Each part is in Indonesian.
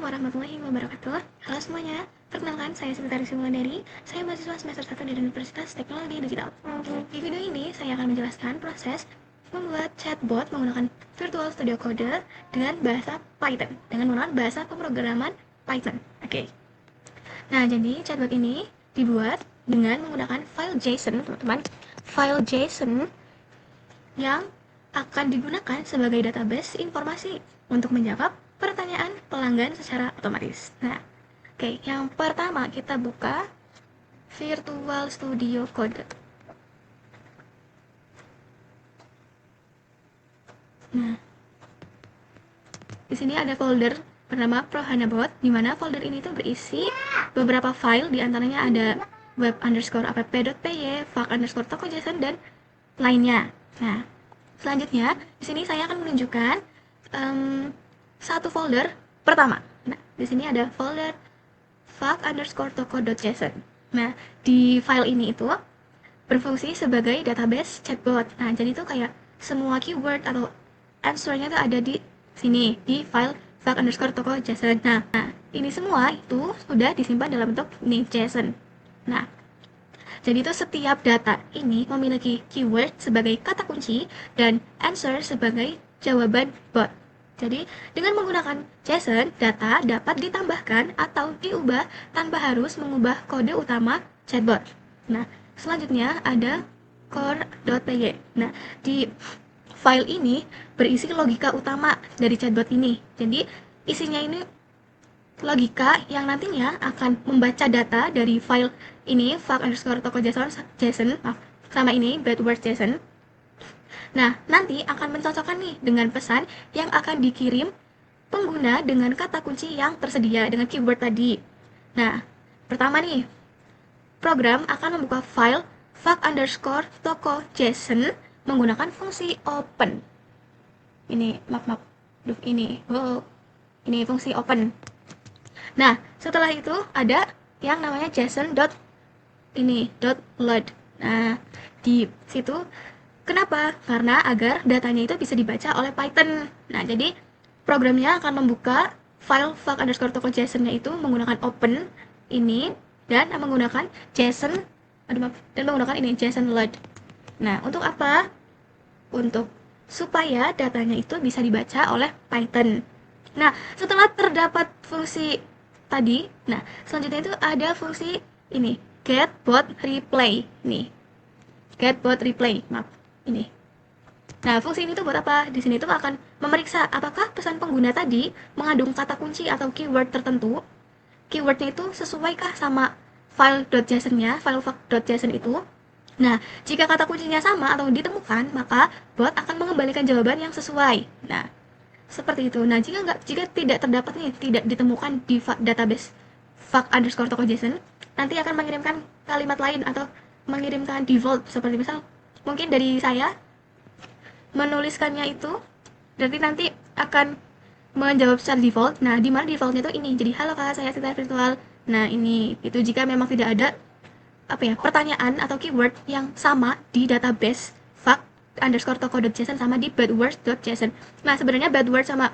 warahmatullahi wabarakatuh. Halo semuanya, perkenalkan saya Sekretaris Wulandari. Saya mahasiswa semester 1 dari Universitas Teknologi Digital. Di video ini saya akan menjelaskan proses membuat chatbot menggunakan Virtual Studio Code dengan bahasa Python, dengan menggunakan bahasa pemrograman Python. Oke. Nah, jadi chatbot ini dibuat dengan menggunakan file JSON, teman-teman. File JSON yang akan digunakan sebagai database informasi untuk menjawab pertanyaan pelanggan secara otomatis. Nah, oke, yang pertama kita buka Virtual Studio Code. Nah, di sini ada folder bernama ProHanaBot, di mana folder ini tuh berisi beberapa file, di antaranya ada web_app.py, faq_toko.json, dan lainnya. Nah, selanjutnya di sini saya akan menunjukkan satu folder pertama. Nah, di sini ada folder faq_toko.json. Nah, di file ini itu berfungsi sebagai database chatbot. Nah, jadi itu kayak semua keyword atau answer-nya tuh ada di sini, di file faq_toko.json. Nah, ini semua itu sudah disimpan dalam bentuk ini JSON. Nah, jadi itu setiap data ini memiliki keyword sebagai kata kunci dan answer sebagai jawaban bot. Jadi, dengan menggunakan JSON, data dapat ditambahkan atau diubah tanpa harus mengubah kode utama chatbot. Nah, selanjutnya ada core.py. Nah, di file ini berisi logika utama dari chatbot ini. Jadi, isinya ini logika yang nantinya akan membaca data dari file ini faq_toko.json sama ini bedword.json. Nah, nanti akan mencocokkan nih dengan pesan yang akan dikirim pengguna dengan kata kunci yang tersedia dengan keyword tadi. Nah, pertama nih, program akan membuka file faq_toko.json menggunakan fungsi open. Ini, ini fungsi open. Nah, setelah itu ada yang namanya json.load. Nah, di situ kenapa? Karena agar datanya itu bisa dibaca oleh Python. Nah, jadi programnya akan membuka file faq_toko.json-nya itu menggunakan open ini dan menggunakan JSON menggunakan ini JSON load. Nah, untuk apa? Untuk supaya datanya itu bisa dibaca oleh Python. Nah, setelah terdapat fungsi tadi, nah selanjutnya itu ada fungsi ini getBotReplay nih. getBotReplay, maaf, ini. Nah, fungsi ini tuh buat apa? Di sini tuh akan memeriksa apakah pesan pengguna tadi mengandung kata kunci atau keyword tertentu. Keywordnya itu sesuaikah sama file.json-nya, file faq.json itu. Nah, jika kata kuncinya sama atau ditemukan, maka bot akan mengembalikan jawaban yang sesuai. Nah, seperti itu. Nah, jika tidak terdapat nih, tidak ditemukan di database faq_toko.json, nanti akan mengirimkan kalimat lain atau mengirimkan default, seperti misal mungkin dari saya menuliskannya itu berarti nanti akan menjawab secara default. Nah, di mana defaultnya itu ini. Jadi, halo Kak, saya Sita Virtual. Nah, ini itu jika memang tidak ada pertanyaan atau keyword yang sama di database faq_toko.json sama di bedword.json. Nah, sebenarnya bedword sama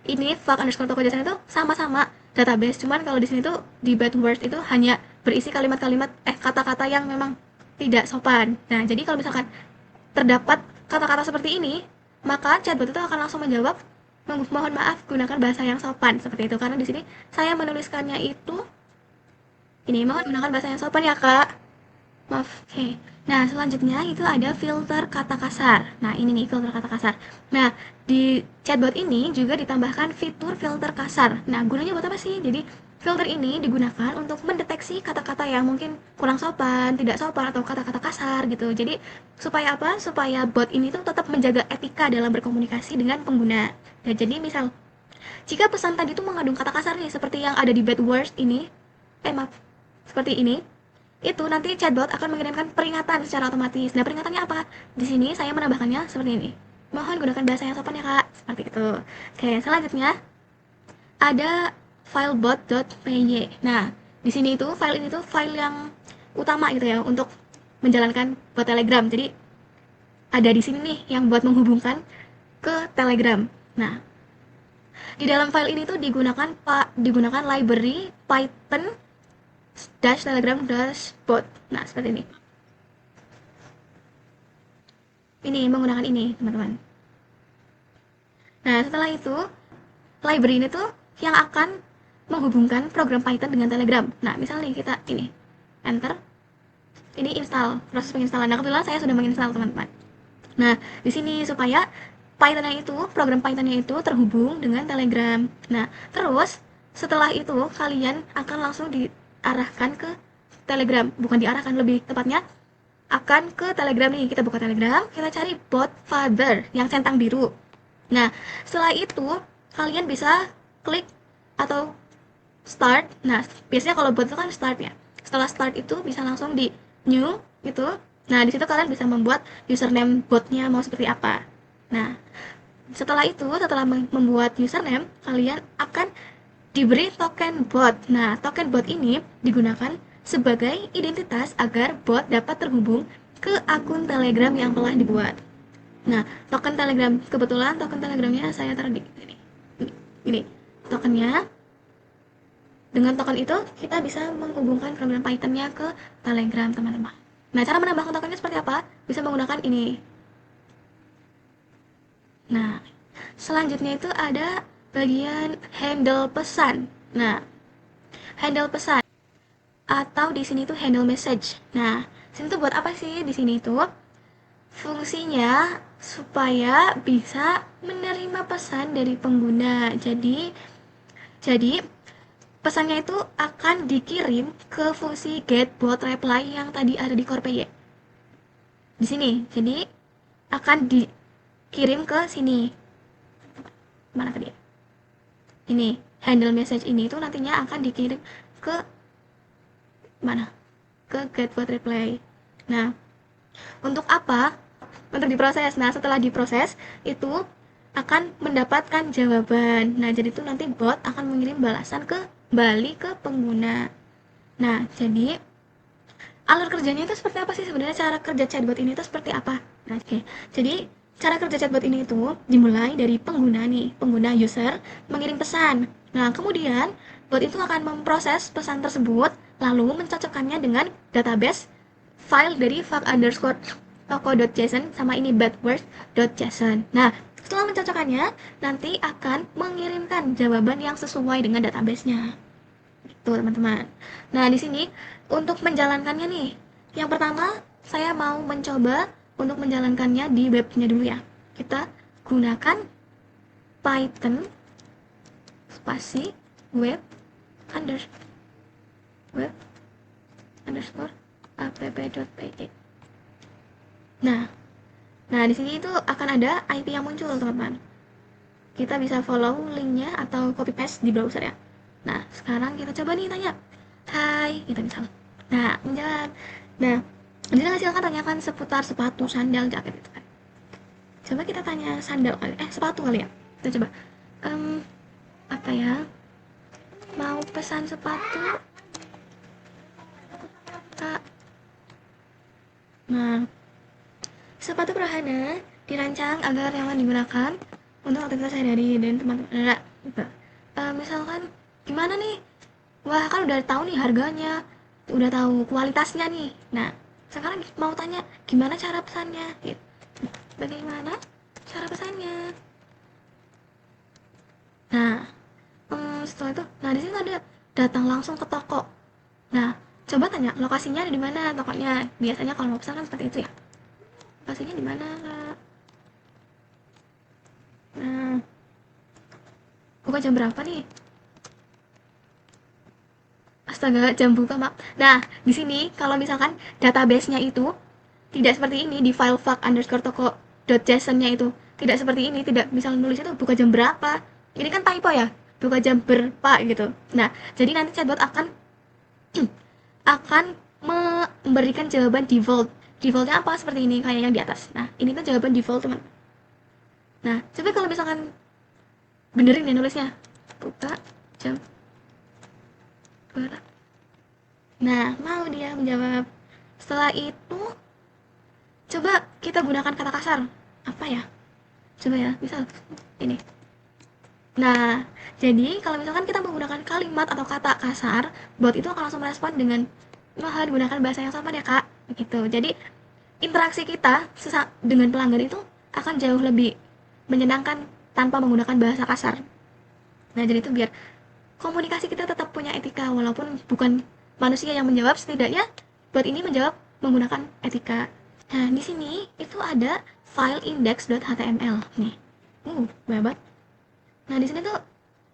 ini faq_toko.json itu sama-sama database, cuman kalau di sini tuh di bedword itu hanya berisi kalimat-kalimat kata-kata yang memang tidak sopan. Nah, jadi kalau misalkan terdapat kata-kata seperti ini, maka chatbot itu akan langsung menjawab, mohon maaf, gunakan bahasa yang sopan, seperti itu. Karena di sini saya menuliskannya itu ini, mohon gunakan bahasa yang sopan ya Kak. Maaf. Oke. Nah, selanjutnya itu ada filter kata kasar. Nah, ini nih filter kata kasar. Nah, di chatbot ini juga ditambahkan fitur filter kasar. Nah, gunanya buat apa sih? Jadi, filter ini digunakan untuk mendeteksi kata-kata yang mungkin kurang sopan, tidak sopan, atau kata-kata kasar gitu. Jadi, supaya apa? Supaya bot ini tuh tetap menjaga etika dalam berkomunikasi dengan pengguna. Nah, jadi misal, jika pesan tadi tuh mengandung kata kasar nih, seperti yang ada di bad words ini, seperti ini, itu nanti chatbot akan mengirimkan peringatan secara otomatis. Nah, peringatannya apa? Di sini saya menambahkannya seperti ini. Mohon gunakan bahasa yang sopan ya, Kak. Seperti itu. Oke, selanjutnya ada filebot.py. Nah, di sini itu file ini tuh file yang utama gitu ya untuk menjalankan bot Telegram. Jadi ada di sini nih yang buat menghubungkan ke Telegram. Nah, Di dalam file ini tuh digunakan library Python dash telegram dash bot. Nah, seperti ini. Ini menggunakan ini, teman-teman. Nah, setelah itu, library ini tuh yang akan menghubungkan program Python dengan Telegram. Nah, misalnya kita ini, enter, ini install, proses penginstalan. Nah, kebetulan saya sudah menginstal, teman-teman. Nah, di sini supaya Python-nya itu, program Python-nya itu terhubung dengan Telegram. Nah, terus setelah itu kalian akan langsung diarahkan ke Telegram. Bukan diarahkan, lebih tepatnya akan ke Telegram nih. Kita buka Telegram, kita cari bot father yang centang biru. Nah, setelah itu kalian bisa klik atau start. Nah, biasanya kalau bot itu kan start ya. Setelah start itu bisa langsung di new gitu. Nah, di situ kalian bisa membuat username botnya mau seperti apa. Nah, setelah itu, setelah membuat username, kalian akan diberi token bot. Nah, token bot ini digunakan sebagai identitas agar bot dapat terhubung ke akun Telegram yang telah dibuat. Nah, token Telegram, kebetulan token Telegramnya saya taruh di sini. Ini tokennya. Dengan token itu, kita bisa menghubungkan program Python-nya ke Telegram, teman-teman. Nah, cara menambahkan tokennya seperti apa? Bisa menggunakan ini. Nah, selanjutnya itu ada bagian handle pesan. Nah, handle pesan atau di sini tuh handle message. Nah, sini tuh buat apa sih? Di sini tuh fungsinya supaya bisa menerima pesan dari pengguna. Jadi pesannya itu akan dikirim ke fungsi get bot reply yang tadi ada di core PY. Di sini. Jadi akan dikirim ke sini. Mana tadi? Ini handle message ini itu nantinya akan dikirim ke mana? Ke get bot reply. Nah, untuk apa? Untuk diproses. Nah, setelah diproses itu akan mendapatkan jawaban. Nah, jadi itu nanti bot akan mengirim balasan kembali ke pengguna. Nah, jadi alur kerjanya itu seperti apa sih sebenarnya? Cara kerja chatbot ini itu seperti apa? Nah, oke. Jadi cara kerja chatbot ini itu dimulai dari pengguna nih, pengguna user mengirim pesan. Nah, kemudian bot itu akan memproses pesan tersebut lalu mencocokkannya dengan database file dari fuck_toko.json sama ini badwords.json. Nah, setelah mencocokkannya, nanti akan mengirimkan jawaban yang sesuai dengan database-nya. Tuh, teman-teman. Nah, di sini untuk menjalankannya nih. Yang pertama, saya mau mencoba untuk menjalankannya di webnya dulu ya. Kita gunakan Python spasi web underscore app.py. Nah, di sini itu akan ada IP yang muncul, teman-teman. Kita bisa follow linknya atau copy paste di browser ya. Nah, sekarang kita coba nih tanya. Hai, kita misal. Nah, menjawab. Nah, bisa silakan tanyakan seputar sepatu, sandal, jaket gitu kan. Coba kita tanya sandal kali. Sepatu kali ya. Kita coba. Apa ya? Mau pesan sepatu? Kak. Nah, sepatu Prahana dirancang agar nyaman digunakan untuk aktivitas sehari-hari dan teman-teman. Gitu. Misalkan gimana nih? Wah, kan udah tahu nih harganya, udah tahu kualitasnya nih. Nah, sekarang mau tanya gimana cara pesannya? Gitu. Bagaimana cara pesannya? Nah, setelah itu, nah di sini ada datang langsung ke toko. Nah, coba tanya lokasinya ada di mana tokonya. Biasanya kalau mau pesan kan seperti itu ya. Lokasinya di mana, Kak? Nah, buka jam berapa nih? Astaga, jam buka, Mak. Nah, di sini kalau misalkan database-nya itu tidak seperti ini di file fuck_toko.json-nya itu tidak seperti ini, tidak bisa nulis itu buka jam berapa. Ini kan typo ya, buka jam berapa gitu. Nah, jadi nanti chatbot akan akan memberikan jawaban default. Defaultnya apa seperti ini kayak yang di atas. Nah, ini tuh jawaban default, teman. Nah, coba kalau misalkan benerin ya nulisnya. Buka jam berapa. Nah, mau dia menjawab. Setelah itu, coba kita gunakan kata kasar. Apa ya? Coba ya, misal ini. Nah, jadi kalau misalkan kita menggunakan kalimat atau kata kasar, bot itu akan langsung merespon dengan, wah, digunakan bahasa yang sopan ya kak, gitu. Jadi interaksi kita dengan pelanggan itu akan jauh lebih menyenangkan tanpa menggunakan bahasa kasar. Nah, jadi itu biar komunikasi kita tetap punya etika, walaupun bukan manusia yang menjawab, setidaknya bot ini menjawab menggunakan etika. Nah, di sini itu ada file index.html nih. Banyak. Nah, di sini tuh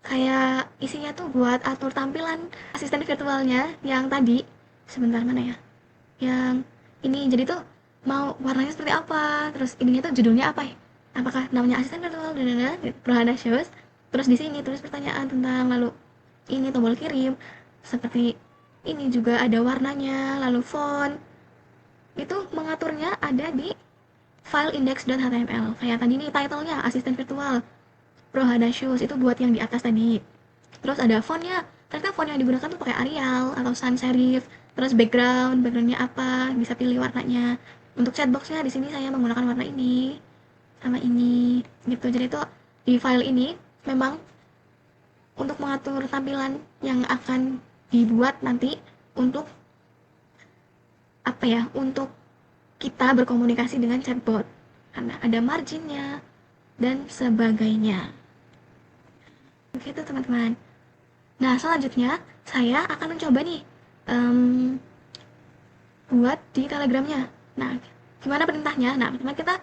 kayak isinya tuh buat atur tampilan asisten virtualnya yang tadi. Sebentar, mana ya? Yang ini, jadi tuh mau warnanya seperti apa, terus ininya tuh judulnya apa ya? Apakah namanya asisten virtual, Rohana Shows. Terus di sini tulis pertanyaan tentang, lalu ini tombol kirim, seperti ini juga ada warnanya, lalu font. Itu mengaturnya ada di file index.html. Kayak tadi nih titlenya asisten virtual Rohana Shoes, itu buat yang di atas tadi. Terus ada fontnya, ternyata font yang digunakan tuh pakai Arial atau sans serif. Terus backgroundnya apa, bisa pilih warnanya. Untuk chatboxnya di sini saya menggunakan warna ini sama ini gitu. Jadi tuh di file ini memang untuk mengatur tampilan yang akan dibuat nanti untuk apa ya, untuk kita berkomunikasi dengan chatbot, karena ada marginnya dan sebagainya. Begitu teman-teman. Nah, selanjutnya saya akan mencoba nih buat di telegramnya. Nah, gimana perintahnya? Nah, teman kita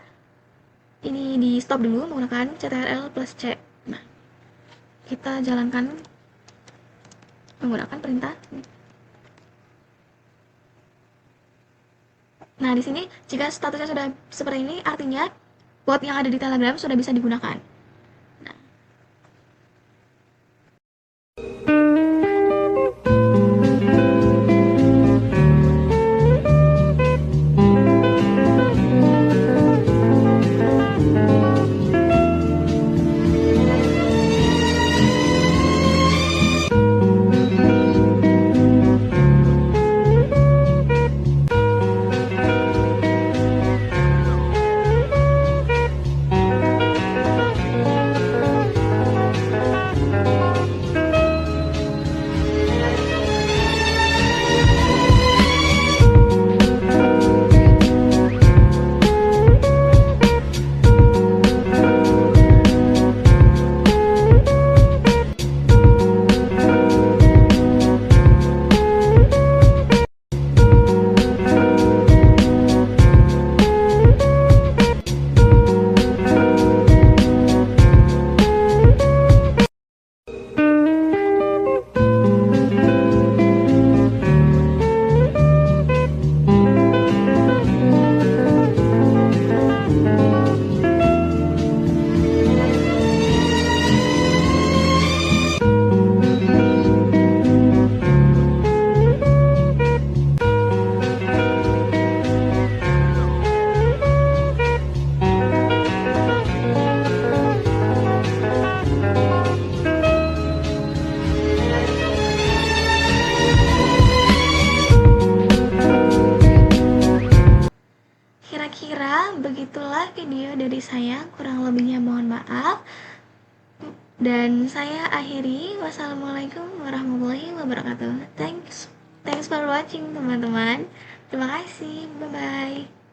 ini di stop dulu menggunakan ctrl plus c. Nah, kita jalankan menggunakan perintah. Nah, di sini jika statusnya sudah seperti ini, artinya bot yang ada di Telegram sudah bisa digunakan. Kira-kira begitulah video dari saya, kurang lebihnya mohon maaf. Dan saya akhiri, wassalamualaikum warahmatullahi wabarakatuh. Thanks for watching teman-teman. Terima kasih, bye bye.